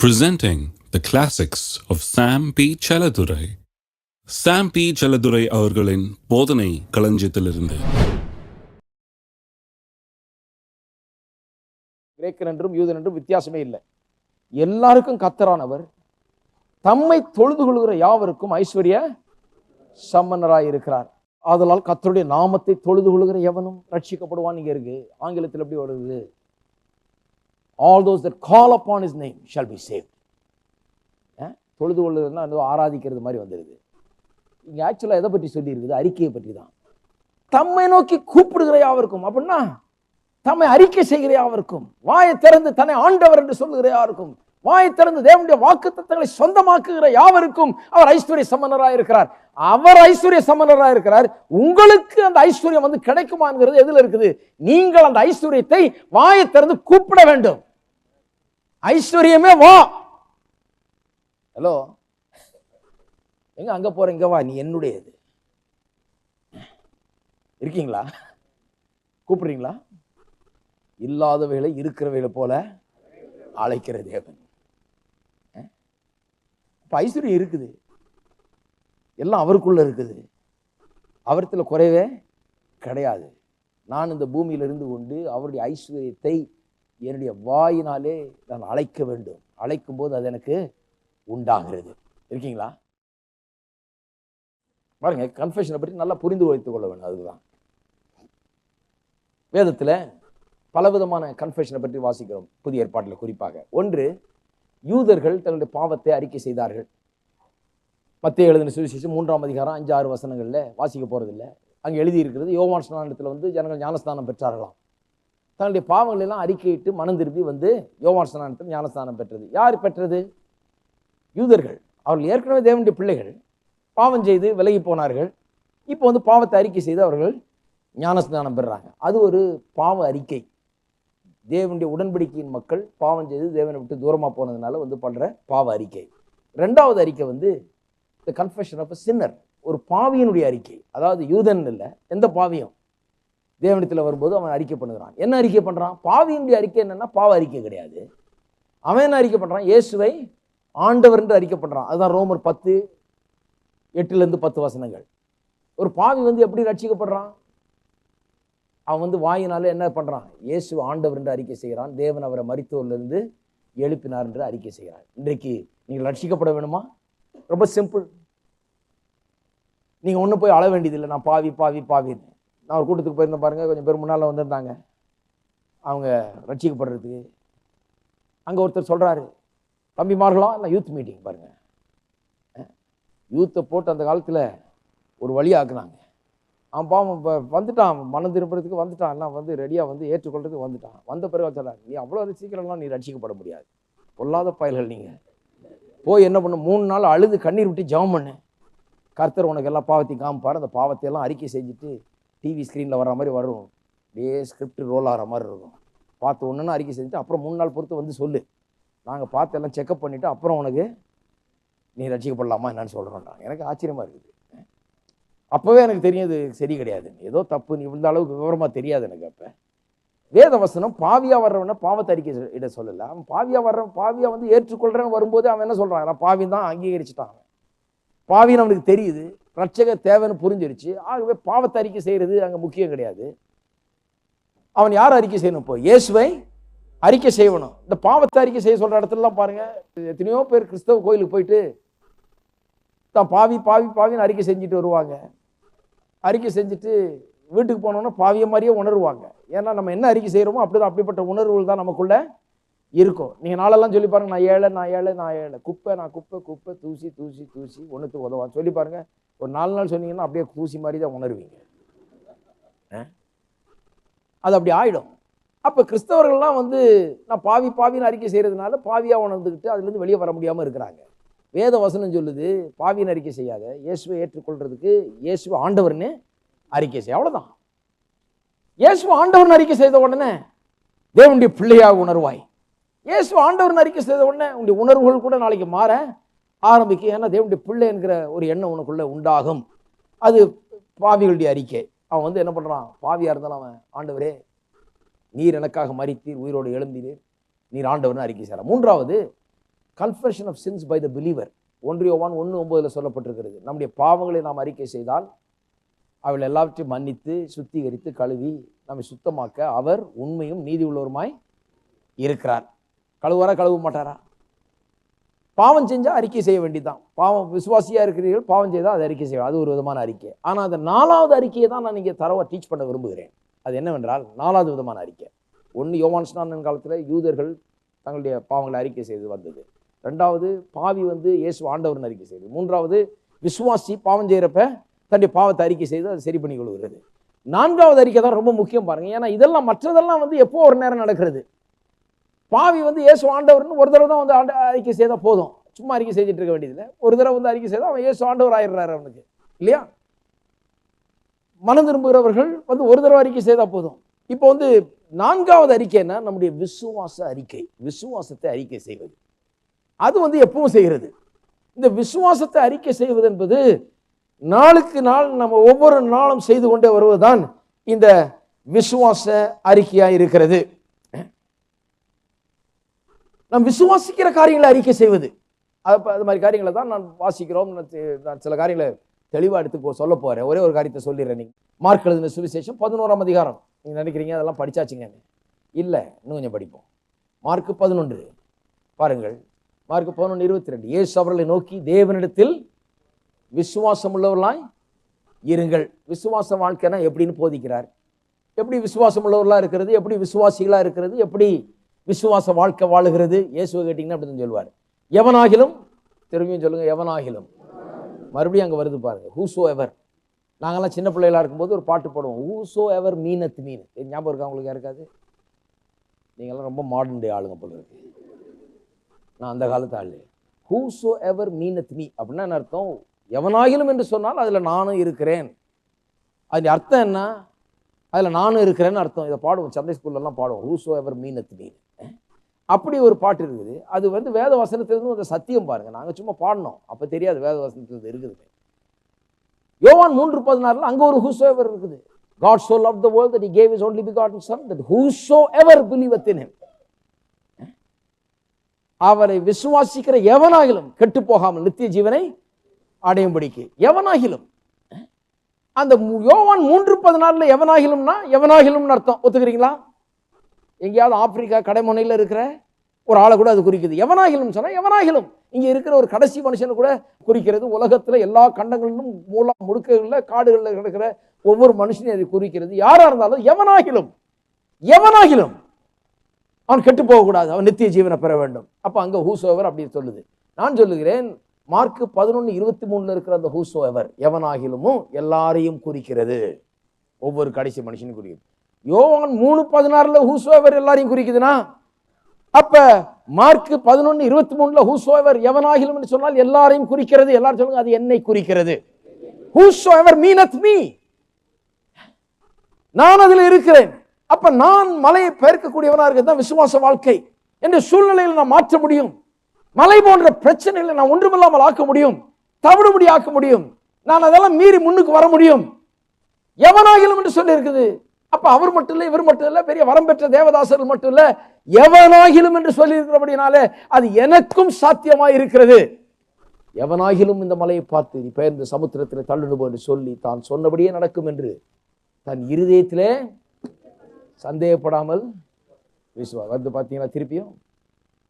Presenting the classics of Sam P. Chaladurai. Sam P. Chaladurai அவர்களின் போதனை களஞ்சியத்திலிருந்து. கிரேக்கன் என்றும் யூதன் என்றும் வித்தியாசமே இல்லை. எல்லாருக்கும் கர்த்தரானவர் தம்மை தொழுது கொள்கிற யாவருக்கும் ஐஸ்வர்ய சம்பன்னராய் இருக்கிறார். ஆதலால் கர்த்தருடைய நாமத்தை தொழுது கொள்கிற எவனும் ரட்சிக்கப்படுவான். இங்க இருக்கு. ஆங்கிலத்தில் எப்படி வருது? All those that call upon his name shall be saved. தொழுது கொள்ளுதுன்னா ஆராதிக்கிறது மாதிரி வந்துடுது. இங்க ஆக்சுவலா எதை பற்றி சொல்லி இருக்குது? அறிக்கையை பற்றி தான். தம்மை நோக்கி கூப்பிடுகிற யாவருக்கும், அப்படின்னா தம்மை அறிக்கை செய்கிற யாவருக்கும், வாயை திறந்து தன்னை ஆண்டவர் என்று சொல்லுகிற யாருக்கும், வாயை திறந்து தேவனுடைய வாக்குத்தத்தங்களை சொந்தமாக்குகிற யாவருக்கும் அவர் ஐஸ்வர்ய சம்பன்னராக இருக்கிறார். அவர் ஐஸ்வர்ய சம்பன்னராக இருக்கிறார். உங்களுக்கு அந்த ஐஸ்வர்யம் வந்து கிடைக்குமாங்கிறது எதுல இருக்குது? நீங்கள் அந்த ஐஸ்வர்யத்தை வாயை திறந்து கூப்பிட வேண்டும். ஐஸ்வர்யமே வா. ஹலோ, எங்க அங்க போற, இங்க வா, நீ என்னுடையது. இருக்கீங்களா? கூப்பிடுறீங்களா? இல்லாதவைகளை இருக்கிறவைகளை போல அழைக்கிற தேவன். ஐஸ்வர்யம் இருக்குது, எல்லாம் அவருக்குள்ள இருக்குது. அவர்த்துல குறைவே கிடையாது. நான் இந்த பூமியில இருந்து கொண்டு அவருடைய ஐஸ்வர்யத்தை என்னுடைய வாயினாலே நான் அழைக்க வேண்டும். அழைக்கும் போது அது எனக்கு உண்டாகிறது. இருக்கீங்களா? பாருங்க, கன்ஃபெஷனை பற்றி நல்லா புரிந்து வைத்துக் கொள்ள வேண்டும். அதுதான் வேதத்துல பலவிதமான கன்ஃபெஷனை பற்றி வாசிக்கிறோம் புதிய ஏற்பாட்டில். குறிப்பாக ஒன்று, யூதர்கள் தங்களுடைய பாவத்தை அறிக்கை செய்தார்கள். மத்தேயு எழுதின சுவிசேஷம் 3ஆம் அதிகாரம் 5-6 வசனங்கள்ல வாசிக்க போறதில்லை. அங்கே எழுதி இருக்கிறது, யோவான் ஸ்நானத்தில் வந்து ஜனங்கள் ஞானஸ்தானம் பெற்றார்களாம். தன்னுடைய பாவங்கள் எல்லாம் அறிக்கையிட்டு மனம் திரும்பி வந்து யோவான் ஸ்நானத்தில் ஞானஸ்தானம் பெற்றது. யார் பெற்றது? யூதர்கள். அவர்கள் ஏற்கனவே தேவனுடைய பிள்ளைகள், பாவம் செய்து விலகி போனார்கள். இப்போ வந்து பாவத்தை அறிக்கை செய்து அவர்கள் ஞானஸ்தானம் பெறுறாங்க. அது ஒரு பாவ அறிக்கை. தேவனுடைய உடன்படிக்கையின் மக்கள் பாவம் செய்து தேவனை விட்டு தூரமாக போனதுனால வந்து பண்ற பாவ அறிக்கை. ரெண்டாவது அறிக்கை வந்து தி கன்ஃபெஷன் ஆஃப் எ சின்னர், ஒரு பாவியினுடைய அறிக்கை. அதாவது யூதன் இல்லை, எந்த பாவியும் தேவனிடத்தில் வரும்போது அவன் அறிக்கை பண்ணுகிறான். என்ன அறிக்கை பண்றான்? பாவியினுடைய அறிக்கை என்னன்னா பாவ அறிக்கை கிடையாது. அவன் என்ன அறிக்கை பண்றான்? இயேசுவை ஆண்டவர் என்று அறிக்கை பண்றான். அதுதான் ரோமர் 10:8-10 வசனங்கள். ஒரு பாவி வந்து எப்படி ரட்சிக்கப்படுறான்? அவன் வந்து வாயினால என்ன பண்றான்? இயேசு ஆண்டவர் என்று அறிக்கை செய்கிறான். தேவன் அவரை மரித்தோரிலிருந்து எழுப்பினார் என்று அறிக்கை செய்கிறான். இன்றைக்கு நீங்கள் ரட்சிக்கப்பட வேணுமா? ரொம்ப சிம்பிள். நீங்க ஒன்றும் போய் அழ வேண்டியதில்லை, நான் பாவி பாவி பாவின்னு. நான் ஒரு கூட்டத்துக்கு போயிருந்தேன் பாருங்க, கொஞ்சம் பேர் முன்னால் வந்திருந்தாங்க அவங்க ரட்சிக்கப்படுறதுக்கு. அங்கே ஒருத்தர் சொல்றாரு, தம்பிமார்களா, இல்லை யூத் மீட்டிங் பாருங்க, யூத்தை போட்டு அந்த காலத்தில் ஒரு வழியாக்குனாங்க. அவன் பாவம் வந்துட்டான், மனம் திரும்புறதுக்கு வந்துட்டான், எல்லாம் வந்து ரெடியாக வந்து ஏற்றுக்கொள்றதுக்கு வந்துட்டான். வந்த பிறகு சொல்றாங்க, நீ அவ்வளோ சீக்கிரம்லாம் நீ ரட்சிக்கப்பட முடியாது, பொல்லாத பயல்கள் நீங்கள். போய் என்ன பண்ணு, 3 நாள் அழுது கண்ணீர் விட்டு ஜெபம் பண்ணு, கர்த்தர் உனக்கு எல்லா பாவத்தையும் காமிப்பார். அந்த பாவத்தையெல்லாம் அறிக்கை செஞ்சுட்டு டிவி ஸ்க்ரீனில் வர்ற மாதிரி வரும், அப்படியே ஸ்கிரிப்ட் ரோல் ஆகிற மாதிரி இருக்கும். பார்த்து ஒன்றுன்னா அறிக்கை செஞ்சுட்டு அப்புறம் 3 நாள் பொறுத்து வந்து சொல்லு, நாங்கள் பார்த்து எல்லாம் செக்அப் பண்ணிவிட்டு அப்புறம் உனக்கு நீ ரட்சிக்கப்படலாமா என்னன்னு சொல்கிறோன்றாங்க. எனக்கு ஆச்சரியமாக இருக்குது. அப்போவே எனக்கு தெரியாது சரி கிடையாது, ஏதோ தப்பு, நீ இந்த அளவுக்கு விவரமாக தெரியாது எனக்கு. அப்போ வேத வசனம் பாவியாக வர்றவன பாவத்தை அறிக்கை இட சொல்லலை. அவன் பாவியாக வந்து ஏற்றுக்கொள்றேன்னு வரும்போது அவன் என்ன சொல்கிறான்? நான் பாவின்னு தான் அங்கீகரிச்சுட்டான். பாவின்னு அவனுக்கு தெரியுது, ரட்சகர் தேவைன்னு புரிஞ்சிருச்சு. ஆகவே பாவத்தை அறிக்கை செய்கிறது அங்கே முக்கியம் கிடையாது. அவன் யார் அறிக்கை செய்யணும்? இப்போ இயேசுவை அறிக்கை செய்யணும். இந்த பாவத்தை அறிக்கை செய்ய சொல்கிற இடத்துலலாம் பாருங்க, எத்தனையோ பேர் கிறிஸ்தவ கோயிலுக்கு போயிட்டு தான் பாவி பாவி பாவின்னு அறிக்கை செஞ்சுட்டு வருவாங்க. அறிக்கை செஞ்சுட்டு வீட்டுக்கு போனோன்னா பாவிய மாதிரியே உணர்வாங்க. ஏன்னா நம்ம என்ன அறிக்கை செய்கிறோமோ அப்படிதான், அப்படிப்பட்ட உணர்வுகள் தான் நமக்குள்ள இருக்கும். நீங்கள் நாளெல்லாம் சொல்லி பாருங்க, நான் ஏழை நான் ஏழை நான் ஏழை, குப்பை நான் குப்பை குப்பை, தூசி தூசி தூசி, ஒன்றுத்துக்கு உதவான்னு சொல்லி பாருங்க. ஒரு 4 நாள் சொன்னீங்கன்னா அப்படியே தூசி மாதிரி தான் உணர்வீங்க. அது அப்படி ஆயிடும். அப்போ கிறிஸ்தவர்கள்லாம் வந்து நான் பாவி பாவின்னு அறிக்கை செய்கிறதுனால பாவியாக உணர்ந்துக்கிட்டு அதுலேருந்து வெளியே வர முடியாமல் இருக்கிறாங்க. வேத வசனம் சொல்லுது, பாவியின் அறிக்கை செய்யாத, இயேசுவை ஏற்றுக்கொள்றதுக்கு இயேசுவை ஆண்டவர்னு அறிக்கை செய்ய, அவ்வளவுதான். இயேசுவை ஆண்டவர்னு அறிக்கை செய்த உடனே தேவனுடைய பிள்ளையாக உணர்வாய். இயேசு ஆண்டவர்னு அறிக்கை செய்த உடனே உன்னுடைய உணர்வுகள் கூட நாளைக்கு மாற ஆரம்பிக்கும். ஏன்னா தேவனுடைய பிள்ளை என்கிற ஒரு எண்ணம் உனக்குள்ள உண்டாகும். அது பாவிகளுடைய அறிக்கை. அவன் வந்து என்ன பண்றான்? பாவியா இருந்தாலும் அவன், ஆண்டவரே நீர் எனக்காக மரித்தீர், உயிரோடு எழுந்தீர், நீர் ஆண்டவர்னு அறிக்கை செய்யறான். மூன்றாவது, confession of sins by the believer. 1 யோவான் 1:9 சொல்லப்பட்டிருக்கிறது. நம்முடைய பாவங்களை நாம் அறிக்கை செய்தால் அவள் எல்லாவற்றையும் மன்னித்து சுத்திகரித்து கழுவி நம்மை சுத்தமாக்க அவர் உண்மையும் நீதி உள்ளவருமாய் இருக்கிறார். கழுவாரா கழுவ மாட்டாரா? பாவம் செஞ்சால் அறிக்கை செய்ய வேண்டியதுதான். பாவம் விசுவாசியாக இருக்கிறீர்கள், பாவம் செய்தால் அதை அறிக்கை செய்யும். அது ஒரு விதமான அறிக்கை. ஆனால் அந்த 4வது அறிக்கையை தான் நான் இங்கே தரவா டீச் பண்ண விரும்புகிறேன். அது என்னவென்றால் 4வது விதமான அறிக்கை. 1 யோவான் ஸ்நானன் காலத்தில் யூதர்கள் தங்களுடைய பாவங்களை அறிக்கை செய்து வந்தது. 2வது பாவி இயேசு ஆண்டவர்னு அறிக்கை செய்து. 3வது விசுவாசி பாவம் செய்கிறப்ப தன்னுடைய பாவத்தை அறிக்கை செய்து அதை சரி பண்ணி கொள்கிறது. 4வது அறிக்கை தான் ரொம்ப முக்கியம் பாருங்க. ஏன்னா இதெல்லாம் மற்றதெல்லாம் எப்போ ஒரு நேரம் நடக்கிறது. பாவி இயேசு ஆண்டவர்னு ஒரு தடவை தான் அறிக்கை செய்தால் போதும். சும்மா அறிக்கை செய்துட்டு இருக்க வேண்டியதில்லை. ஒரு தடவை அறிக்கை செய்தால் அவன் இயேசு ஆண்டவர் ஆயிடுறாரு அவனுக்கு, இல்லையா? மனம் திரும்புகிறவர்கள் ஒரு தடவை அறிக்கை செய்தால் போதும். இப்போ 4வது அறிக்கைன்னா நம்முடைய விசுவாச அறிக்கை, விசுவாசத்தை அறிக்கை செய்வது. அது எப்பவும் செய்கிறது. இந்த விசுவாசத்தை அறிக்கை செய்வது என்பது நாளுக்கு நாள் நம்ம ஒவ்வொரு நாளும் செய்து கொண்டே வருவதுதான் இந்த விசுவாச அறிக்கையாக இருக்கிறது. நாம் விசுவாசிக்கிற காரியங்களை அறிக்கை செய்வது, அது மாதிரி காரியங்களை தான் நான் வாசிக்கிறோம். நான் சில காரியங்களை தெளிவாக எடுத்து சொல்ல போகிறேன். ஒரே ஒரு காரியத்தை சொல்லிடுறேன். நீங்கள் மார்க் எழுதின சுவிசேஷம் 11ஆம் அதிகாரம். நீங்கள் நினைக்கிறீங்க அதெல்லாம் படிச்சாச்சுங்க. இல்லை, இன்னும் கொஞ்சம் படிப்போம். மார்க் 11 பாருங்கள். மார்க் 11:22. இயேசு அவர்களை நோக்கி, தேவனிடத்தில் விசுவாசம் உள்ளவர்களாய் இருங்கள். விசுவாச வாழ்க்கைனா எப்படின்னு போதிக்கிறார். எப்படி விசுவாசம் உள்ளவர்களாக இருக்கிறது, எப்படி விசுவாசிகளாக இருக்கிறது, எப்படி விசுவாச வாழ்க்கை வாழுகிறது. இயேசுவை கேட்டிங்கன்னா அப்படின்னு சொல்லுவார். எவனாகிலும், திரும்பியும் சொல்லுங்க, எவனாகிலும். மறுபடியும் அங்கே வருது பாருங்க, ஹூசோ எவர். நாங்கள்லாம் சின்ன பிள்ளைகளாக இருக்கும்போது ஒரு பாட்டு போடுவோம், ஹூசோ எவர் மீனத் மீன். ஞாபகம் இருக்கா உங்களுக்கு? யாருக்காது? நீங்கள்லாம் ரொம்ப மாடர்ன் டே ஆளுங்க போல இருக்கு. நான் அந்த காலத்து ஆளு. ஹூசோ எவர் மீனத் மீ அப்படின்னா என்ன அர்த்தம்? எவனாகிலும் என்று சொன்னால் அதில் நானும் இருக்கிறேன். அது அர்த்தம் என்ன? அதில் நானும் இருக்கிறேன்னு அர்த்தம். இதை பாடுவோம், சண்டே ஸ்கூல்லலாம் பாடுவோம், ஹூசோ எவர் மீனத் மீன். அப்படி ஒரு பாட்டு இருக்குது. அது வேத வசனத்திலிருந்து அந்த சத்தியம் பாருங்க. நாங்கள் சும்மா பாடினோம், அப்போ தெரியாது வேத வசனத்தில் இருக்குது. யோவான் 3:16 அங்கே ஒரு whosoever இருக்குது. God so loved the world that he gave his only begotten son that whosoever believeth in him. அவரை விசுவாசிக்கிற எவனாகிலும் கெட்டு போகாமல் நித்திய ஜீவனை அடையும்படிக்கு. எவனாகிலும். அந்த யோவான் 3:16 எவனாகிலும்னா எவனாகிலும்னு அர்த்தம். ஒத்துக்கிறீங்களா? எங்கேயாவது ஆப்பிரிக்கா கடைமுனையில் இருக்கிற ஒரு ஆளை கூட அது குறிக்குது. எவனாகிலும் சொன்னா எவனாகிலும். இங்க இருக்கிற ஒரு கடைசி மனுஷனை கூட குறிக்கிறது. உலகத்துல எல்லா கண்டங்களிலும் முடுக்குகளில் காடுகளில் கிடக்கிற ஒவ்வொரு மனுஷனையும் அதை குறிக்கிறது. யாரா இருந்தாலும் எவனாகிலும், எவனாகிலும் அவன் கெட்டு போகக்கூடாது, அவன் நித்திய ஜீவனை பெற வேண்டும். அப்ப அங்க ஹூசோவர் அப்படி சொல்லுது. நான் சொல்லுகிறேன், மார்க் 11:23 இருக்கிற அந்த ஹூசோவர் எவனாகிலுமும் எல்லாரையும் குறிக்கிறது. ஒவ்வொரு கடைசி மனுஷனும் குறிக்கிறது. யோவான் 3:16 ஹூசோவர் எல்லாரையும் குறிக்குதுன்னா, அப்ப மார்க் 11:23 ஹூசோவர் எவனாகிலும் சொன்னால் எல்லாரையும் குறிக்கிறது. எல்லாரும் சொல்லுங்க, அது என்னை குறிக்கிறது. ஹூசோவர் மீனத் மீ, நான் அதில் இருக்கிறேன். அப்ப நான் மலையை பெயர்க்கக்கூடியவனா இருக்கிறது விசுவாச வாழ்க்கை. என்ற சூழ்நிலையில் நான் மாற்ற முடியும். மலை போன்ற பிரச்சனைகளை நான் ஒன்றுமில்லாமல் ஆக்க முடியும், தவிடுபடி ஆக்க முடியும். நான் அதெல்லாம் மீறி முன்னுக்கு வர முடியும். எவனாகிலும் என்று சொல்லி இருக்குது. அப்ப அவர் மட்டும் இல்லை, இவர் மட்டும் இல்லை, பெரிய வரம் பெற்ற தேவதாசர்கள் மட்டும் இல்லை, எவனாகிலும் என்று சொல்லி இருக்கிறபடினாலே அது எனக்கும் சாத்தியமாய் இருக்கிறது. எவனாகிலும் இந்த மலையை பார்த்து நீ பெயர்ந்து சமுத்திரத்தில் தள்ளிடுவோம் என்று சொல்லி தான் சொன்னபடியே நடக்கும் என்று தன் இருதயத்திலே சந்தேகப்படாமல் விசுவாசி. பார்த்தீங்கன்னா திருப்பியும்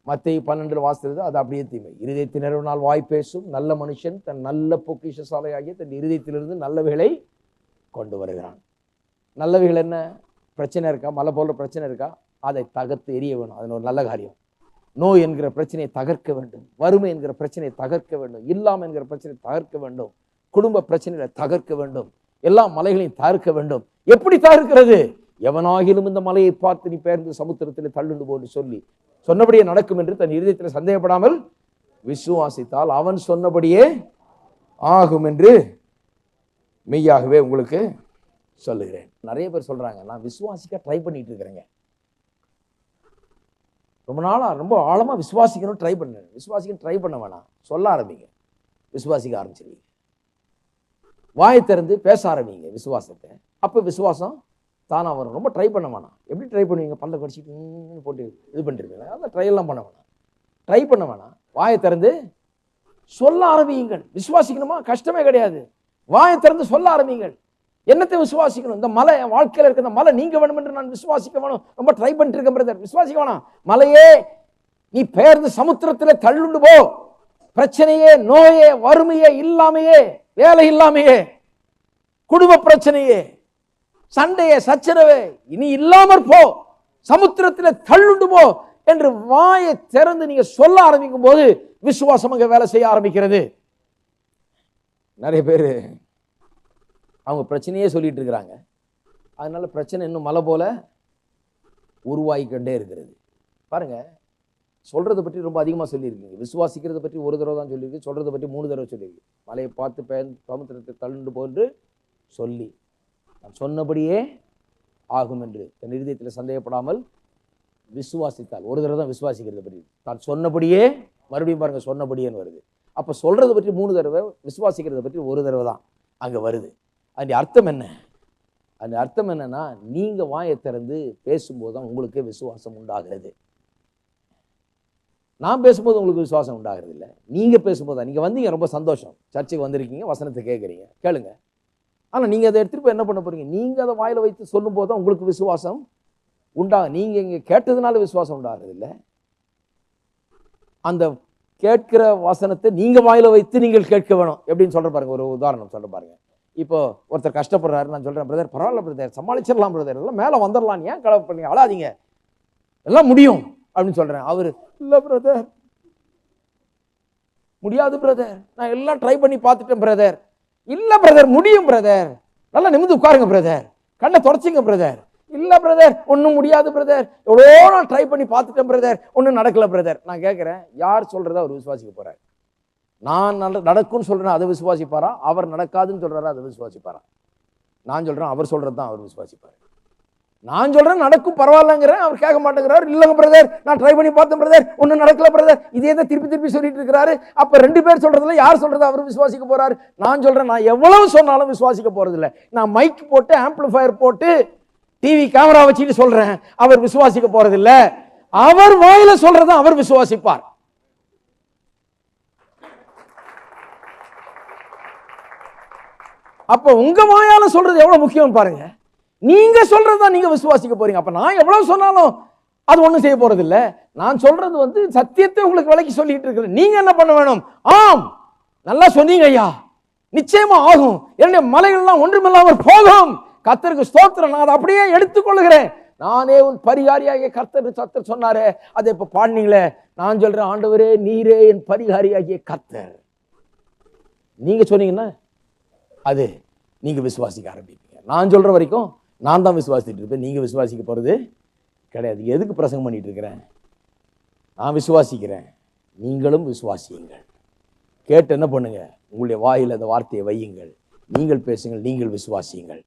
மத்தேயு 12 வாசித்தது அது அப்படியே தீமை. இருதயத்தின் நிறைவினால் வாய் பேசும் நல்ல மனுஷன் தன் நல்ல பொக்கிஷ சாலையாகிய தன் இருதயத்திலிருந்து நல்லவைகளை கொண்டு வருகிறான். நல்லவைகள் என்ன? பிரச்சனை இருக்கா, மலை போல பிரச்சனை இருக்கா, அதை தகர்த்து எரிய வேணும். அது ஒரு நல்ல காரியம். நோய் என்கிற பிரச்சனையை தகர்க்க வேண்டும், வறுமை என்கிற பிரச்சனையை தகர்க்க வேண்டும், இல்லாமல் என்கிற பிரச்சனையை தகர்க்க வேண்டும், குடும்ப பிரச்சனைகளை தகர்க்க வேண்டும், எல்லா மலைகளையும் தகர்க்க வேண்டும். எப்படி தகர்க்கிறது? எவனாகிலும் இந்த மலையை பார்த்து நீ பெயர்ந்து சமுத்திரத்தில் தள்ளுண்டு போன்னு சொல்லி சொன்னபடியே நடக்கும் என்று தன் இருதயத்தில் சந்தேகப்படாமல் விசுவாசித்தால் அவன் சொன்னபடியே ஆகும் என்று மெய்யாகவே உங்களுக்கு சொல்லுகிறேன். நிறைய பேர் சொல்றாங்க, நான் விசுவாசிக்க ட்ரை பண்ணிட்டு இருக்கிறேங்க, ரொம்ப நாளா ரொம்ப ஆழமா விசுவாசிக்கணும் ட்ரை பண்ண. விசுவாசிக்க ட்ரை பண்ண வேணாம், சொல்ல ஆரம்பிங்க, விசுவாசிக்க ஆரம்பிச்சிருவீங்க. வாயை திறந்து பேச ஆரம்பிங்க விசுவாசத்தை. அப்ப விசுவாசம் தானா வரும். ரொம்ப ட்ரை பண்ண வேணாம். எப்படி ட்ரை பண்ணுவீங்க? பல்ல கடிச்சிட்டு போட்டு இது பண்ணிருக்கீங்களா? அதான் ட்ரை எல்லாம் பண்ண வேணாம், ட்ரை பண்ண வேணாம். வாயை திறந்து சொல்ல ஆரம்பியுங்கள். விசுவாசிக்கணுமா? கஷ்டமே கிடையாது. வாயை திறந்து சொல்ல ஆரம்பியுங்கள். என்னத்தை விசுவாசிக்கணும்? இந்த மலை என் வாழ்க்கையில் இருக்க இந்த மலை நீங்க வேணும் என்று நான் விசுவாசிக்க வேணும். ரொம்ப ட்ரை பண்ணிட்டு இருக்கேன் பிரதர். விசுவாசிக்க வேணாம். மலையே நீ பெயர்ந்து சமுத்திரத்தில் தள்ளுண்டு போ. பிரச்சனையே, நோயே, வறுமையே, இல்லாமையே, வேலை இல்லாமையே, குடும்ப பிரச்சனையே, சண்டையே, சச்சரவே இனி இல்லாமற் போ, சமுத்திரத்தில் தள்ளுண்டு போ என்று வாயை திறந்து நீங்க சொல்ல ஆரம்பிக்கும் போது விசுவாசம் அங்க வேலை செய்ய ஆரம்பிக்கிறது. நிறைய பேர் அவங்க பிரச்சனையே சொல்லிட்டு இருக்கிறாங்க. அதனால பிரச்சனை இன்னும் மலை போல உருவாகிக்கொண்டே இருக்கிறது. பாருங்க, சொல்றதை பற்றி ரொம்ப அதிகமாக சொல்லியிருக்கீங்க. விசுவாசிக்கிறத பற்றி ஒரு தடவை தான் சொல்லியிருக்கு, சொல்றதை பற்றி 3 தடவை சொல்லியிருக்கு. மலையை பார்த்து சமுத்திரத்தை தள்ளுண்டு போன்று சொல்லி நான் சொன்னபடியே ஆகும் என்று தன் இருதயத்தில் சந்தேகப்படாமல் விசுவாசித்தால். ஒரு தடவை தான் விசுவாசிக்கிறத பற்றி. தான் சொன்னபடியே, மறுபடியும் பாருங்க சொன்னபடியேன்னு வருது. அப்போ சொல்றதை பற்றி 3 தடவை, விசுவாசிக்கிறத பற்றி ஒரு தடவை தான் அங்கே வருது. அந்த அர்த்தம் என்ன? அந்த அர்த்தம் என்னன்னா, நீங்க வாயை திறந்து பேசும்போது தான் உங்களுக்கு விசுவாசம் உண்டாகிறது. நான் பேசும்போது உங்களுக்கு விசுவாசம் உண்டாகிறது இல்லை, நீங்க பேசும்போது. நீங்க வந்தீங்க, ரொம்ப சந்தோஷம், சர்ச்சைக்கு வந்திருக்கீங்க, வசனத்தை கேட்குறீங்க, கேளுங்க. ஆனா நீங்க அதை எடுத்துட்டு போய் என்ன பண்ண போறீங்க? நீங்க அதை வாயில வைத்து சொல்லும் போது தான் உங்களுக்கு விசுவாசம் உண்டாகும். நீங்க இங்க கேட்டதுனால விசுவாசம் உண்டாகிறது இல்லை. அந்த கேட்கிற வசனத்தை நீங்க வாயில வைத்து நீங்கள் கேட்க வேணும். எப்படின்னு சொல்ற பாருங்க. ஒரு உதாரணம் சொல்ற பாருங்க. இப்போ ஒருத்தர் கஷ்டப்படுறாரு, நான் சொல்றேன், பிரதர் பரவாயில்ல பிரதர், சமாளிச்சிடலாம் பிரதர், எல்லாம் மேலே வந்துடலாம், ஏன் கலவை பண்ணீங்க, அழாதீங்க, எல்லாம் முடியும் அப்படின்னு சொல்றேன். அவரு இல்ல பிரதர், முடியாது பிரதர், நான் எல்லாம் ட்ரை பண்ணி பார்த்துட்டேன் பிரதர். இல்ல பிரதர், முடியும் பிரதர், நல்லா நிமிர்ந்து உட்காருங்க பிரதர், கண்ணை தொடச்சிங்க பிரதர். இல்ல பிரதர், ஒன்றும் முடியாது பிரதர், எவ்வளோ நான் ட்ரை பண்ணி பார்த்துட்டேன் பிரதர், ஒன்றும் நடக்கல பிரதர். நான் கேட்குறேன், யார் சொல்றதா அவர் விசுவாசிக்க போறார்? நான் நடக்கும்னு சொல்றேன் அதை விசுவாசிப்பாரா? அவர் நடக்காதுன்னு சொல்றாரா அதை விசுவாசிப்பாரா? நான் சொல்றேன் அவர் சொல்றது தான் அவர் விசுவாசிப்பாரு. நான் சொல்றேன் நடக்கும் பரவாயில்லங்கிறேன், அவர் கேட்க மாட்டேங்கிறார். இல்லங்க பிரதர், நான் ட்ரை பண்ணி பார்த்தேன் பிரதர், ஒன்றும் நடக்கல பிரதர், இதே தான் திருப்பி திருப்பி சொல்லிட்டு இருக்கிறாரு. அப்ப 2 பேர் சொல்றதுல யார் சொல்றது அவர் விசுவாசிக்க போறாரு? நான் சொல்றேன், நான் எவ்வளவு சொன்னாலும் விசுவாசிக்க போறது இல்லை. நான் மைக் போட்டு, ஆம்பிளிஃபயர் போட்டு, டிவி கேமரா வச்சுட்டு சொல்றேன், அவர் விசுவாசிக்க போறது இல்லை. அவர் வாயில சொல்றதை அவர் விசுவாசிப்பார். அப்ப உங்க வாயால சொல்றது எவ்வளவு முக்கியம் பாருங்க. நீங்க சொல்றதுதான் நீங்க விசுவாசிக்க போறீங்க. அப்ப நான் எவ்வளவு சொன்னாலும் அது ஒண்ணும் செய்ய போறது இல்ல. நான் சொல்றது சத்தியத்தை உங்களுக்கு விளக்கி சொல்லிட்டு இருக்கிறேன். நீங்க என்ன பண்ண வேணும்? ஆம், நல்லா சொன்னீங்க ஐயா, நிச்சயமா ஆகும், என்னுடைய மலைகள்லாம் ஒன்றுமில்லாமல் போகும். கர்த்தருக்கு ஸ்தோத்திரம், நான் அதை அப்படியே எடுத்துக்கொள்ளுகிறேன். நானே உன் பரிகாரியாகிய கர்த்தர் சொன்னாரே, அதை இப்ப பாடினீங்களே. நான் சொல்றேன், ஆண்டவரே நீரே என் பரிகாரியாகிய கர்த்தர். நீங்க சொன்னீங்கன்னா அது நீங்க விசுவாசிக்க ஆரம்பிப்பீங்க. நான் சொல்ற வரைக்கும் நான் தான் விசுவாசிட்டு இருப்பேன், நீங்க விசுவாசிக்க போறது கிடையாது. எதுக்கு பிரசங்கம் பண்ணிட்டு இருக்கிறேன்? நான் விசுவாசிக்கிறேன், நீங்களும் விசுவாசியுங்கள். கேட்டு என்ன பண்ணுங்க? உங்களுடைய வாயில் அந்த வார்த்தையை வையுங்கள், நீங்கள் பேசுங்கள், நீங்கள் விசுவாசியுங்கள்.